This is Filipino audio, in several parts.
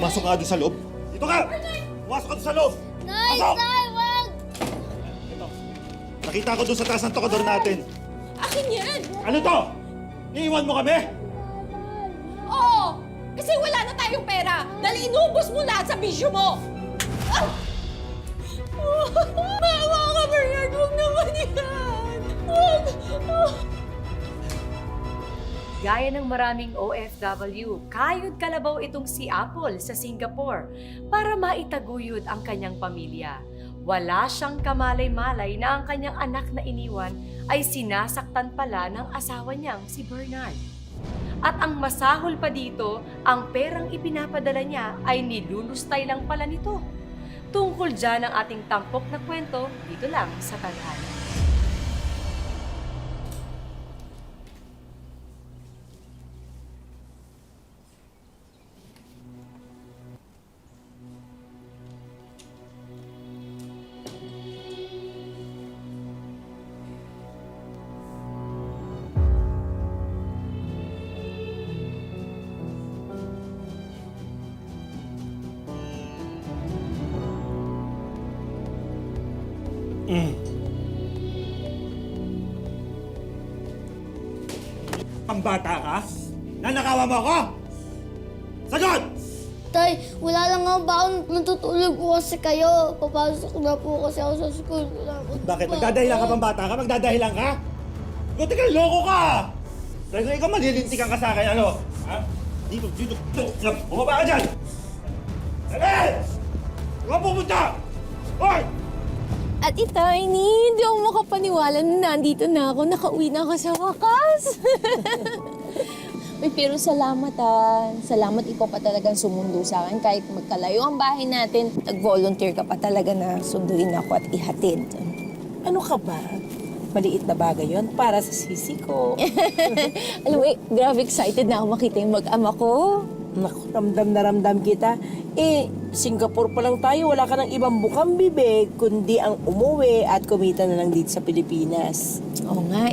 Pumasok ka doon sa loob. Dito ka! Pumasok ka doon sa loob! Nay! Pasok! Nay! Wag! Ito. Nakita ko doon sa taas ng tokador natin. Akin yan! Ano to? Iiwan mo kami? Oo! Kasi wala na tayong pera dahil inubos mo lahat sa bisyo mo! Ah! Maawa ka, Bernard! Huwag naman yan! Huwag! Gaya ng maraming OFW, kayod kalabaw itong si Apple sa Singapore para maitaguyod ang kanyang pamilya. Wala siyang kamalay-malay na ang kanyang anak na iniwan ay sinasaktan pala ng asawa niyang si Bernard. At ang masahol pa dito, ang perang ipinapadala niya ay nilulustay lang pala nito. Tungkol dyan ang ating tampok na kwento dito lang sa Tadhana. Pambata ka? Nanakawan mo ako? Sagot! Tay, wala lang nga baon. Natutulog po kasi kayo. Papasok na po kasi ako sa school. Wala po. Bakit? Magdadahilan ka pang bata ka? Magdadahilan ka? Buti ka, loko ka! Dahil ikaw malilintikan ka sa akin, ano? Ha? Dito! Bumaba ka dyan! Dali! Huwag pupunta! Hoy! At attorney, hindi ako makapaniwala na nandito na ako. Nakauwi na ako sa wakas. Uy, pero salamat Salamat ikaw pa talagang sumundo sa akin. Kahit magkalayo ang bahay natin, nag-volunteer ka pa talaga na sunduin ako at ihatid. Ano ka ba? Maliit na bagay yon para sa sisi ko. Alam mo, grabe excited na ako makita yung mag-ama ko. Naku, ramdam na ramdam kita. Singapore pa lang tayo, wala ka ng ibang bukang bibig, kundi ang umuwi at kumita na lang dito sa Pilipinas. Oo nga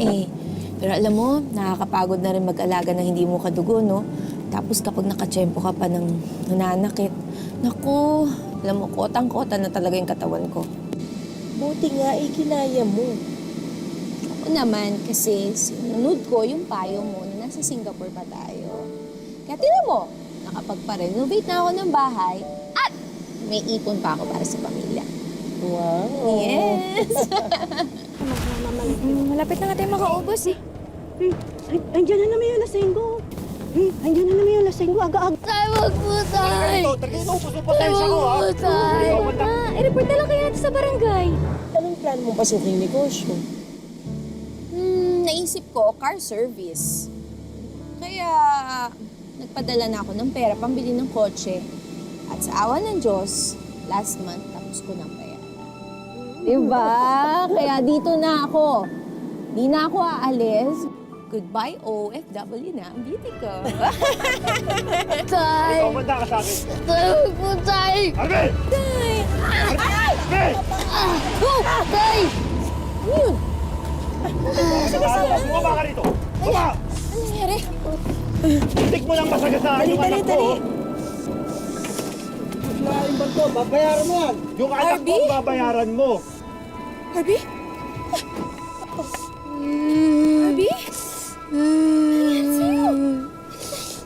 Pero alam mo, nakakapagod na rin mag-alaga na hindi mo kadugo, no? Tapos kapag nakatsyempo ka pa ng nananakit, naku, alam mo, kotang-kota na talaga yung katawan ko. Buti nga, kinaya mo. Ako naman, kasi sinunod ko yung payo mo na nasa Singapore pa tayo. Kaya tinan mo, nakapagpa-renovate na ako ng bahay at may ipon pa ako para sa pamilya. Wow. Yes! Malapit na nga tayo makaubos eh. Andiyan na naman yung lasenggo. Andiyan na naman yung lasenggo. Aga-aga. Tay, wag po, tay! Tagay na upos mo Tay, pasensya ko, ha? wag po, tay! I-report na lang kayo natin sa barangay. Anong plan mong pasuking negosyo? Naisip ko, car service. Kaya, nagpadala na ako ng pera pambili ng kotse. At sa awa ng Diyos, last month, tapos ko ng bayaran. Diba? Kaya dito na ako. Di na ako aalis. Goodbye, OFW na ang beauty ko. Tay! Ikaw, manda ka sa akin. Tay, wag po, tay! Arvin! Tay! Arvin! Tay! Yun! Bumaba ka rito! Bumaba! Ano nangyari? Tik mo lang masagasaan yung anak ko. Lain ba ito? Babayaran mo yan. Yung anak ko ang babayaran mo. Harvey? Harvey? Ano yan sa'yo?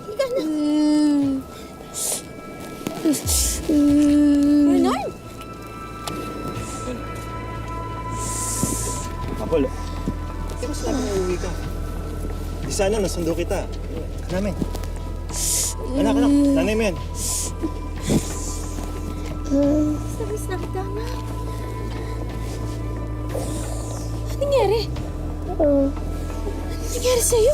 Higa na. Bernard? Apol, di ba sinabi na uuwi ka? Di sana nasundo kita. Namin. Anak, nanay mo yan. Service na kita, ma. Ano nangyari? Ano nangyari sa'yo?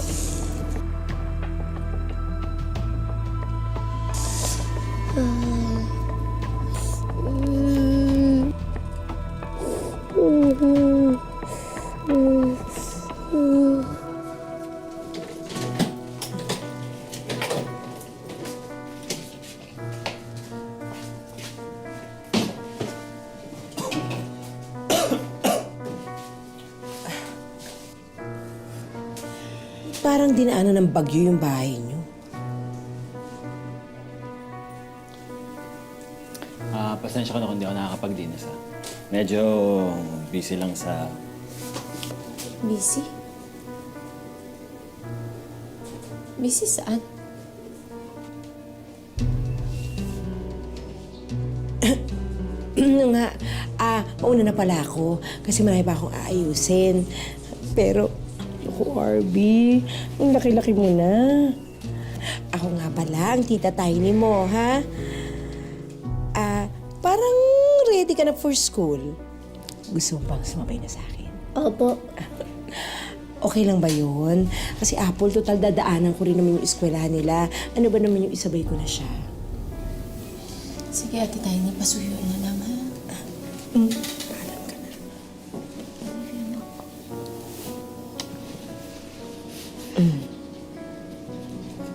Parang dinaanan ng bagyo yung bahay niyo. Pasensya ka na kung di ako nakakapag-dinas ha. Medyo busy lang sa... Busy? Busy saan? Nga, mauna na pala ako kasi marami pa akong aayusin. Pero, ako, Arby, ang laki-laki mo na. Ako nga pala, ang tita Tiny mo, ha? Parang ready ka na for school. Gusto mo pang sumabay na sa akin? Opo. Okay lang ba yun? Kasi Apple, total dadaanan ko rin naman yung eskwelahan nila. Ano ba naman yung isabay ko na siya? Sige, Ate Tiny, pasuyo na lang, ha? Paalam ka na.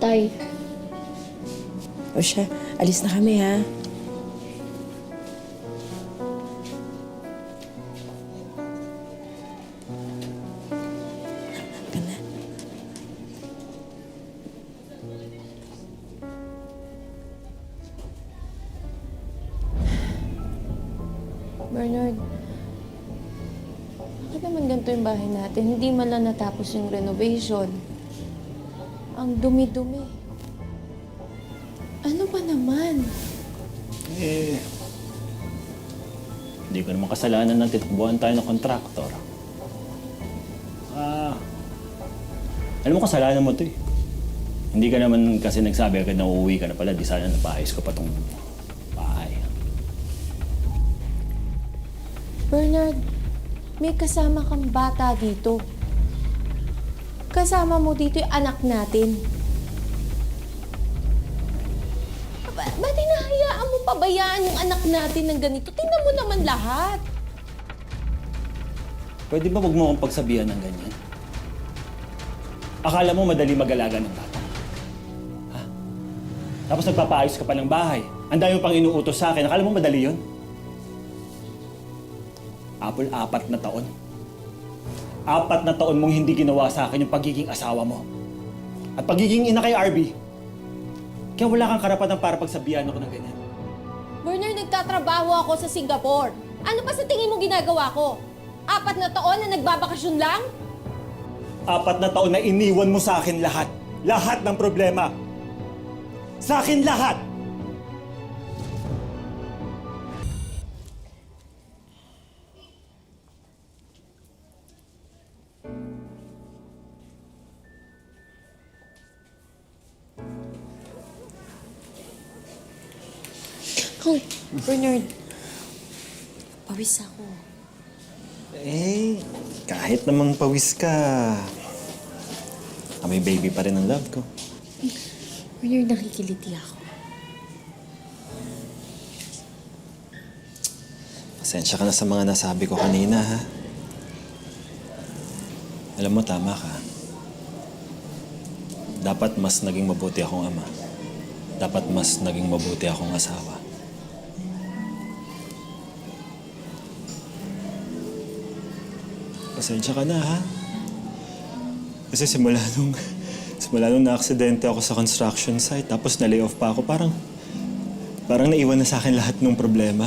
Tay, O siya, alis na kami, ha? Ka na. Bernard, bakit naman ganito yung bahay natin? Hindi man lang natapos yung renovation. Ang dumi-dumi. Ano ba naman? Hindi ko naman kasalanan na titakbuhan tayo ng kontraktor. Alam mo, kasalanan mo to eh. Hindi ka naman kasi nagsabi agad na uuwi ka na pala. Di sana napaayos ko pa tong bahay. Bernard, may kasama kang bata dito. Kasama mo dito yung anak natin. Ba't hinahayaan mo pabayaan yung anak natin ng ganito? Tingnan mo naman lahat. Pwede ba wag mo akong pagsabihan ng ganyan? Akala mo madali mag-alaga ng bata? Ha? Tapos nagpapaayos ka pa ng bahay. Ang dami mo pang inuutos sa akin. Akala mo madali yun? Apple, 4 na taon. 4 na taon mong hindi ginawa sa akin yung pagiging asawa mo. At pagiging ina kay Arby. Kaya wala kang karapatan para pagsabihan ako ng ganyan. Bernard, nagtatrabaho ako sa Singapore. Ano pa sa tingin mo ginagawa ko? 4 na taon na nagbabakasyon lang? 4 na taon na iniwan mo sa akin lahat. Lahat ng problema. Sa akin lahat! Oh, Bernard. Pawis ako. Kahit namang pawis ka, may baby pa rin ang love ko. Bernard, nakikiliti ako. Pasensya ka na sa mga nasabi ko kanina, ha? Alam mo, tama ka. Dapat mas naging mabuti akong ama. Dapat mas naging mabuti akong asawa. Pasensya ka na, ha? Kasi simula nung na-aksidente ako sa construction site, tapos na-lay off pa ako, parang naiwan na sa akin lahat ng problema.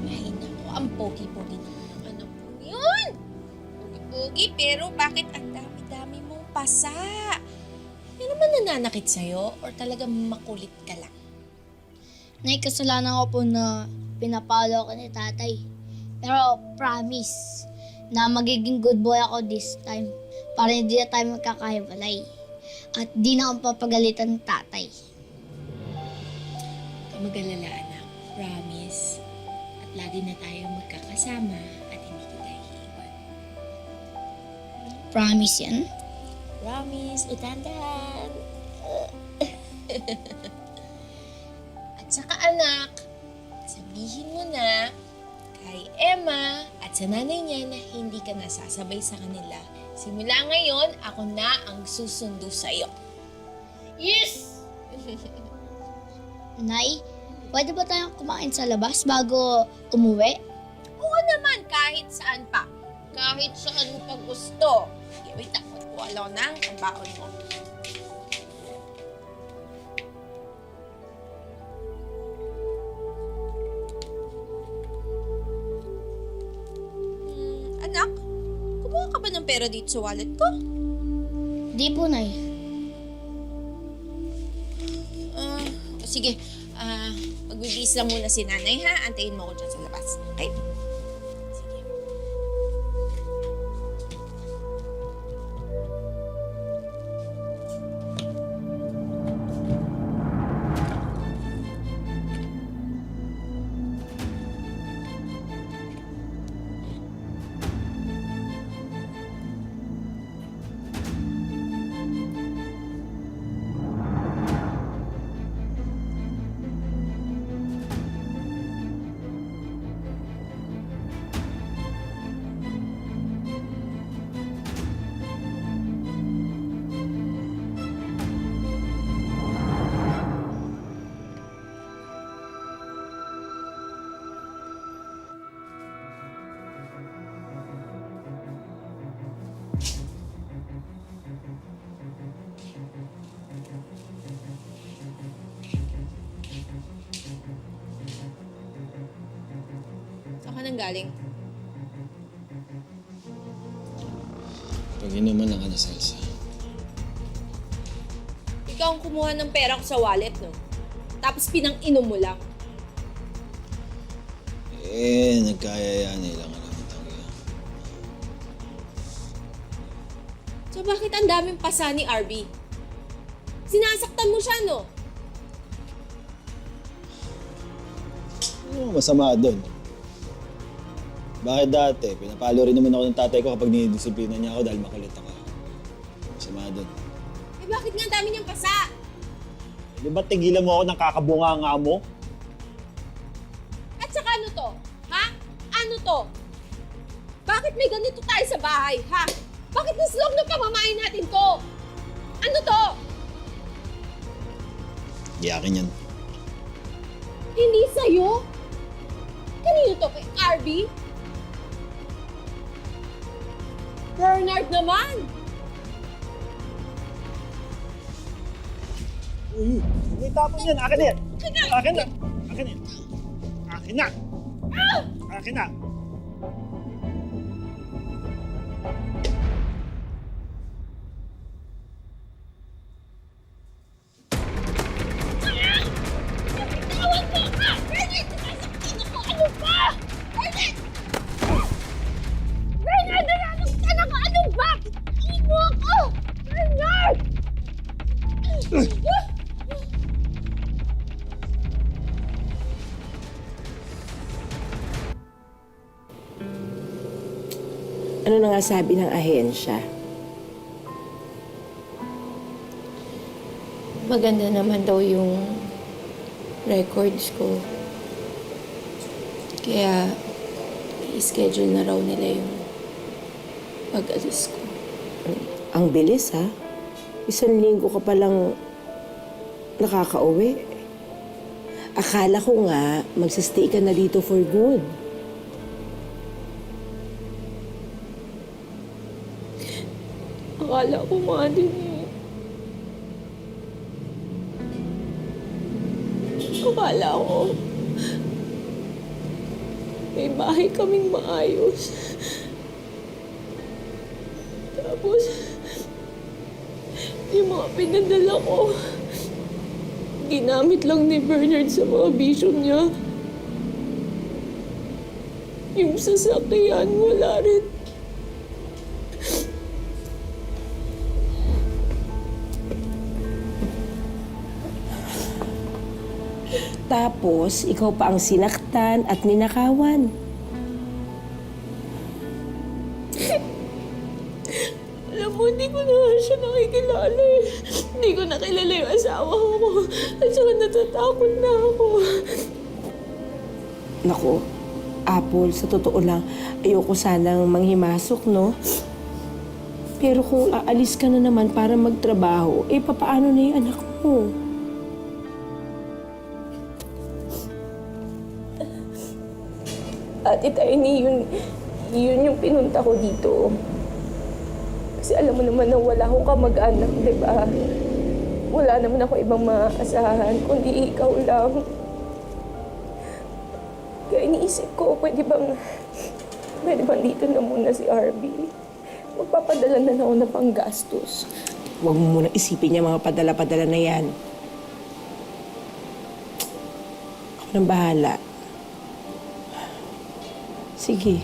Ay, naku, ang pogi-pogi naman ang anak ko yun. Pogi-pogi, pero bakit ang dami-dami mong pasa? Ano naman nananakit sa'yo? Or talagang makulit ka lang? Nay, kasalanan ko po na pinapalo ko ni tatay. Pero promise na magiging good boy ako this time para hindi na tayo magkakahiwalay. At di na akong papagalitan ng tatay. Huwag ka mag-alala, anak. Promise. At lagi na tayo magkakasama at hindi kita iiwan. Promise yan. Promise, utandan. At saka anak, sabihin mo na kay Emma at At sa nanay niya na hindi ka nasasabay sa kanila. Simula ngayon, ako na ang susundo sa'yo. Yes! Nay, pwede ba tayong kumain sa labas bago umuwi? Oo naman, kahit saan pa. Kahit saan mo pa gusto. Okay, wait lang. Magkuha lang ng baon mo. Anak, kumuha ka ba ng pera dito sa wallet ko? Di po, Nay. Sige, magbibis lang muna si nanay ha. Antayin mo ko dyan sa labas. Okay? Sige. Saan ka nang galing? Pag-inuman lang ka na, Salsa. Ikaw ang kumuha ng pera ko sa wallet, no? Tapos pinang-inom mo lang. Nagkayayani lang ka naman talaga. So bakit ang daming pasa ni RB? Sinasaktan mo siya, no? Ano masama doon? Bakit dati? Pinapalo rin naman ako ng tatay ko kapag dinidisiplina niya ako dahil makulit ako. Masama doon. Eh bakit nga ang dami niyang pasa? Di ba tigilan mo ako ng kakabunganga mo? At saka ano to? Ha? Ano to? Bakit may ganito tayo sa bahay, ha? Bakit naslog na pamamain natin to? Ano to? Di akin yan. Hindi sa'yo? Kanino to? Kay RB? Bernard naman! May tapon yan! Akin na yan! Akin na! Akin na! Akin na! Akin na! Ano na nga sabi ng ahensya? Maganda naman daw yung records ko. Kaya, i-schedule na raw nila yung pag-alis ko. Ang bilis, ha? 1 linggo ka palang nakakauwi. Akala ko nga, magsistay ka na dito for good. Akala ko nga din eh. Akala ko may bahay kaming maayos. Tapos, yung mga pinadala ko, ginamit lang ni Bernard sa mga bisyo niya. Yung sasakyan, wala rin. Tapos, ikaw pa ang sinaktan at ninakawan. Alam mo, hindi ko na siya nakikilala eh. Hindi ko nakilala yung asawa ko. At saka natatakot na ako. Naku, Apple, sa totoo lang, ayoko sanang manghimasok, no? Pero kung aalis ka na naman para magtrabaho, eh papaano na yung anak mo? Ate Tiny, yun yung pinunta ko dito. Kasi alam mo naman na wala akong kamag-anak, di ba? Wala naman ako ibang maaasahan, kundi ikaw lang. Kaya iniisip ko, pwede bang dito na muna si RB? Magpapadala na ako ng panggastos. Huwag mo muna isipin yung mga padala-padala na yan. Ako nang bahala. Sige.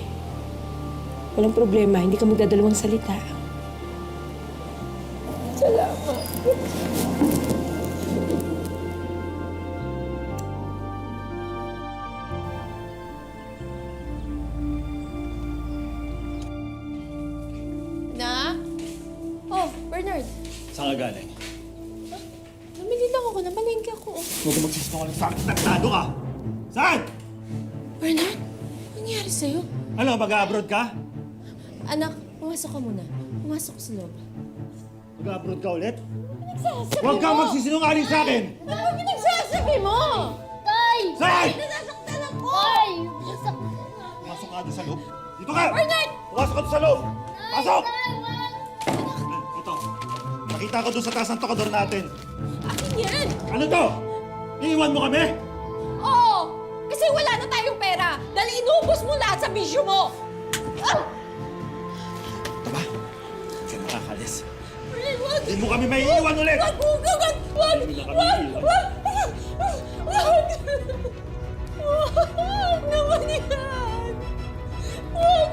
Walang problema, hindi ka magdadalawang salita. Salamat. Na? Oh, Bernard. Saan ka galing? Namili lang ako. Namalengke ako. Huwag ka magsisinungaling sa akin. Taktado ka! Saan? Bernard, anong nangyari sa'yo? Ano, mag-abroad ka? Anak, pumasok ka muna. Pumasok sa loob. Mag-abroad ka ulit? Pinagsasabi Huwag kang magsisinungaling sa akin! Ano ba pinagsasabi mo? Tay! Saan? Nasasaktan ako! Tay! Pasok ka doon sa loob. Dito ka! Bernard! Pumasok ka doon sa loob! Pasok! Ito. Nakita ko doon sa taas ng tokador natin. Akin yan! Ano to? Iiwan mo kami? Oo! Kasi wala na tayong pera dahil inubos mo lahat sa bisyo mo! Ah! Tama. Diyan makakalis. Bernard, wag! Hindi mo kami may iiwan ulit! Wag! Wag! Wag! Wag! Hindi na kami Wag! iiwan. Wag! Wag! Wag naman yan! Wag!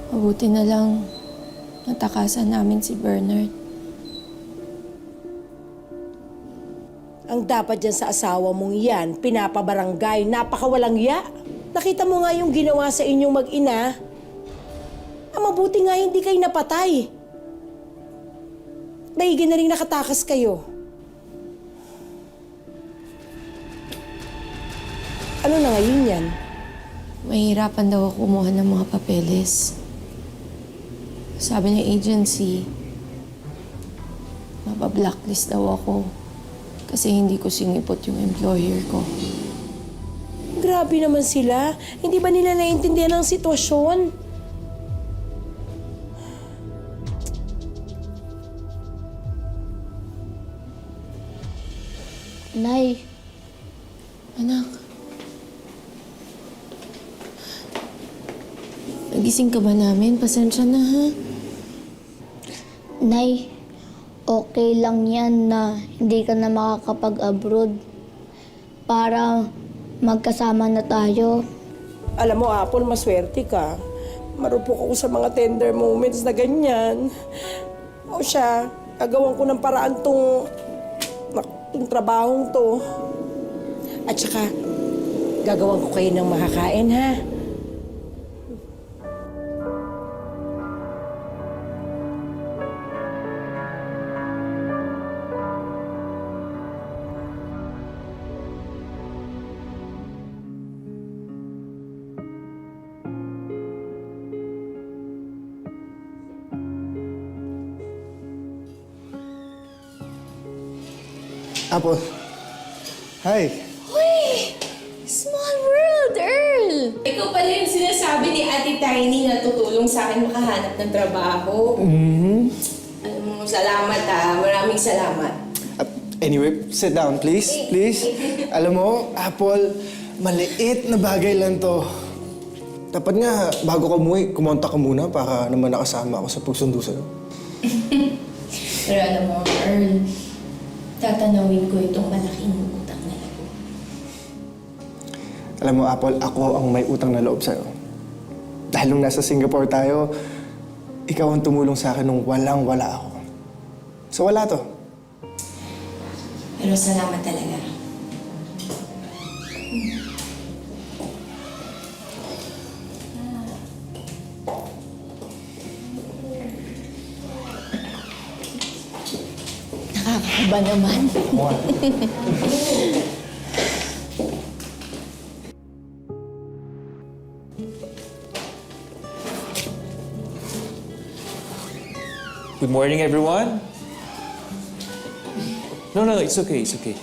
Mabuti na lang natakasan namin si Bernard. Ang dapat dyan sa asawa mong yan, pinapabarangay, napakawalang ya. Nakita mo nga yung ginawa sa inyong mag-ina. Ang mabuti nga hindi kayo napatay. Maigi na rin nakatakas kayo. Ano na ngayon yan? Mahirapan daw ako kumuha ng mga papeles. Sabi ng agency, mapablacklist daw ako kasi hindi ko singipot yung employer ko. Grabe naman sila. Hindi ba nila naiintindihan ang sitwasyon? Nay, Anak, nagising ka ba namin? Pasensya na, ha? Nay, okay lang yan na hindi ka na makakapag-abroad para magkasama na tayo. Alam mo, Apple, maswerte ka. Marupok ako sa mga tender moments na ganyan. O siya, gagawan ko ng paraan tong trabahong to. At saka, gagawan ko kayo ng makakain, ha? Apple. Hi. Uy! Small world, Earl! Ikaw pala yung sinasabi ni Ate Tiny na tutulong sa akin makahanap ng trabaho. Alam mo, salamat Maraming salamat. Anyway, sit down, please. Please. Alam mo, Apple, maliit na bagay lang to. Dapat nga, bago ka umuwi, kumonta ka muna para naman nakasama ako sa pagsundo sa'yo. Pero alam mo, Earl, tatanawin ko itong malaking utang na loob. Alam mo, Apple, ako ang may utang na loob sa'yo. Dahil nung nasa Singapore tayo, ikaw ang tumulong sa akin nung walang-wala ako. So wala to. Pero salamat talaga. Nakakakaba naman. Good morning, everyone. No, it's okay, it's okay.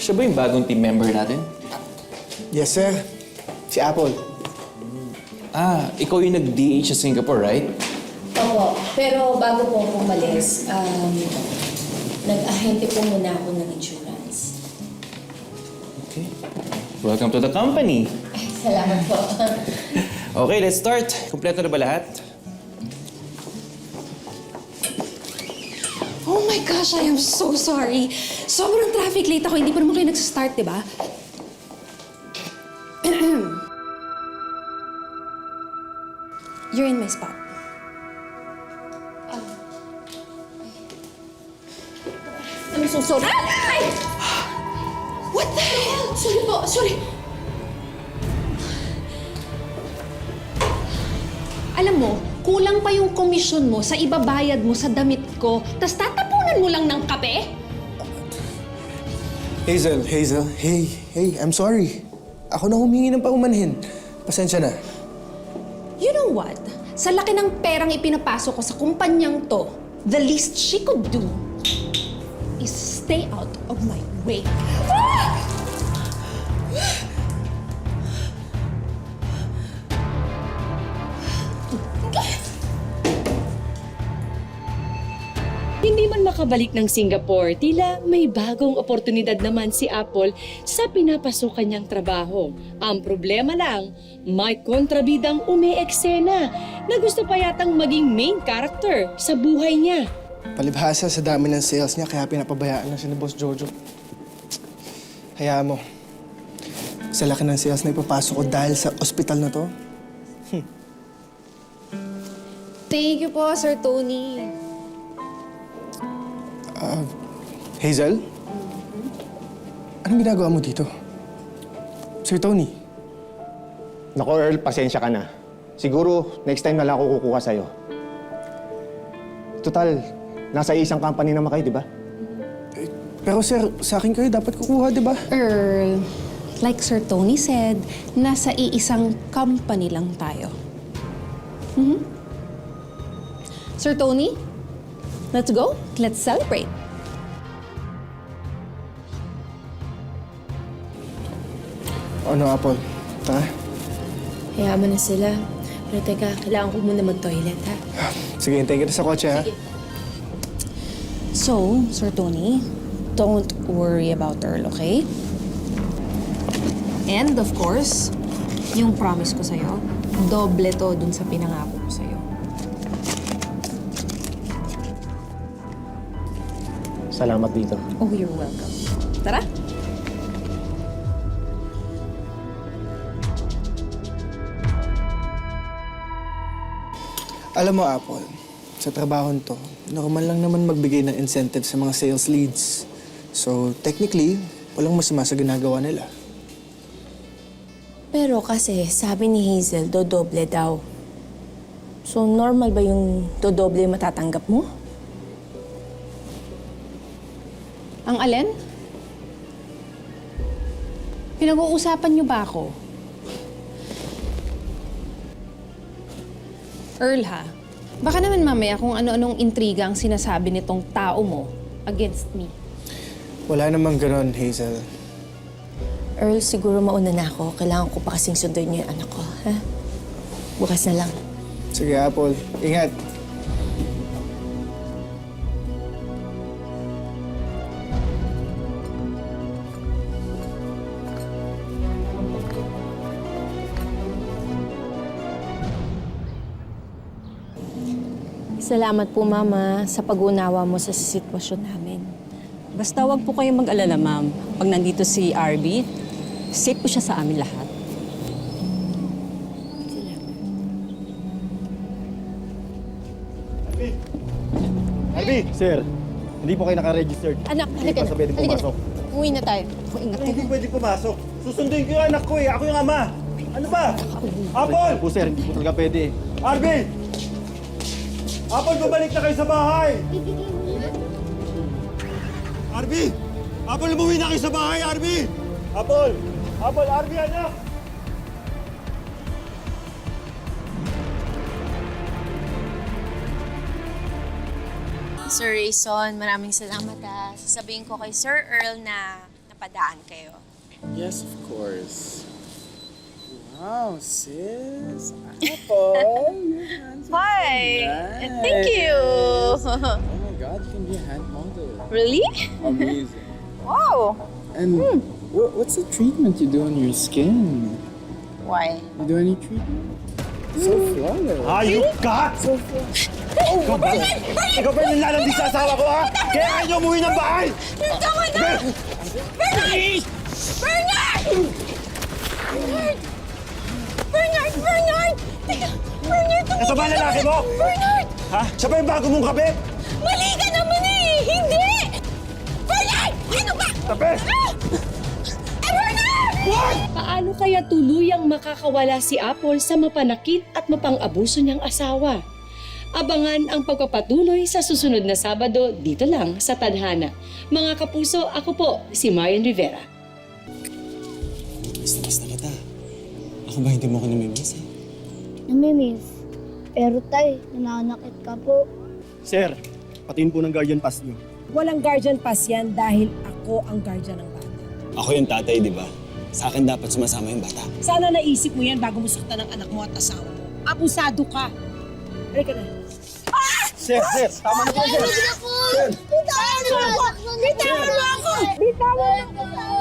Siya ba yung bagong team member natin? Yes, sir. Si Apple. Ah, ikaw yung nag-DH sa Singapore, right? Opo, pero bago po ako umalis, nag-ahente po muna ako ng insurance. Okay. Welcome to the company. Ay, salamat po. Okay, let's start. Kompleto na ba lahat? Oh my gosh, I am so sorry. Sobrang traffic late ako. Hindi pa naman kayo nagsistart, di ba? You're in my spot. I'm so sorry. Ay! What the hell? Sorry po, sorry. Alam mo, kulang pa yung komisyon mo sa ibabayad mo sa damit ko, tas tatapunan mo lang ng kape? Hazel, hey, I'm sorry. Ako na humingi ng paumanhin. Pasensya na. You know what? Sa laki ng perang ipinapasok ko sa kumpanyang to, the least she could do is stay out of my way. Hindi man makabalik ng Singapore, tila may bagong oportunidad naman si Apple sa pinapasukan niyang trabaho. Ang problema lang, may kontrabidang umi-eksena na gusto pa yatang maging main character sa buhay niya. Palibhasa sa dami ng sales niya, kaya pinapabayaan na siya ni Boss Jojo. Hayaan mo. Sa laki ng sales na ipapasok ko dahil sa ospital na to, Thank you po, Sir Tony. Hazel? Anong ginagawa mo dito? Sir Tony? Nako Earl, pasensya ka na. Siguro, next time na lang ako kukuha sa'yo. Total, nasa isang company naman kayo, di ba? Pero sir, sa akin kayo dapat kukuha, di ba? Earl, like Sir Tony said, nasa iisang company lang tayo. Sir Tony, let's go. Let's celebrate. Ano, Apple? Tara. Hayaan mo na sila. Pero teka, kailangan ko muna mag-toilet, ha? Sige, hintayin kita sa kotse, ha? So, Sir Tony, don't worry about Earl, okay? And of course, yung promise ko sa'yo, doble to dun sa pinangako ko sa'yo. Salamat dito. Oh, you're welcome. Tara! Alam mo, Apple, sa trabaho to, normal lang naman magbigay ng incentive sa mga sales leads. So, technically, walang masama sa ginagawa nila. Pero kasi, sabi ni Hazel, dodoble daw. So, normal ba yung dodoble yung matatanggap mo? Ang alin? Pinag-uusapan niyo ba ako? Earl, ha? Baka naman mamaya kung ano-anong intriga ang sinasabi nitong tao mo against me. Wala namang ganon, Hazel. Earl, siguro mauna na ako. Kailangan ko pa kasing sunduin yung anak ko, ha? Bukas na lang. Sige, Apple. Ingat. Salamat po, Mama, sa pag-unawa mo sa sitwasyon namin. Basta wag po kayong mag-alala, ma'am. Pag nandito si RB, safe po siya sa amin lahat. Arby! Sir, hindi po kayo naka-registered. Anak, Hindi halika pa na. sa pwedeng Halika na. pumasok. Uwi na tayo. Ingat Ano ka hindi na. pwede pumasok? Susunduin ko yung anak ko eh. Ako yung ama. Ano ba? Apple! Po sir, hindi po talaga pwede. Arby! Apple, bumalik na kayo sa bahay! Arby! Apple, umuwi na kayo sa bahay, Arby! Apple! Apple, Arby, anak! Sir Rayson, maraming salamat ha. Sasabihin ko kay Sir Earl na napadaan kayo. Yes, of course. Wow, sis. Apple. Hi! Nice. Thank you! Oh my God, you can be a hand model. Really? Amazing. Wow! And what's the treatment you do on your skin? Why? You do any treatment? So flawless. Hayop ka! Ikaw ba? Ikaw ba yung nilalandi sa asawa ko, ha? Kaya ayaw niyo umuwi ng bahay! Tama na! Bernard! Bernard! Bernard! Bernard! Bernard! Teka, Bernard! Ito ba lalaki mo? Bernard! Ha? Siya ba yung bago mong kabit? Mali ka naman eh! Hindi! Bernard! Ano ba? Tabi! Bernard! Paano kaya tuluyang makakawala si Apple sa mapanakit at mapang-abuso niyang asawa? Abangan ang pagpapatuloy sa susunod na Sabado dito lang sa Tadhana. Mga kapuso, ako po si Marian Rivera. Miss na kita. Ako ba hindi mo ko namimiss eh? Namimiss. Pero tay, nananakit ka po. Sir, patiin po ng guardian pass niyo. Walang guardian pass yan dahil ako ang guardian ng bata. Ako yung tatay, di ba? Sa akin dapat sumasama yung bata. Sana naisip mo yan bago mo saktan ng anak mo at asawa mo. Abusado ka. Halika na. Sir, tama na po, sir. Bitawan mo ako! Bitawan mo ako! Bitawan mo ako!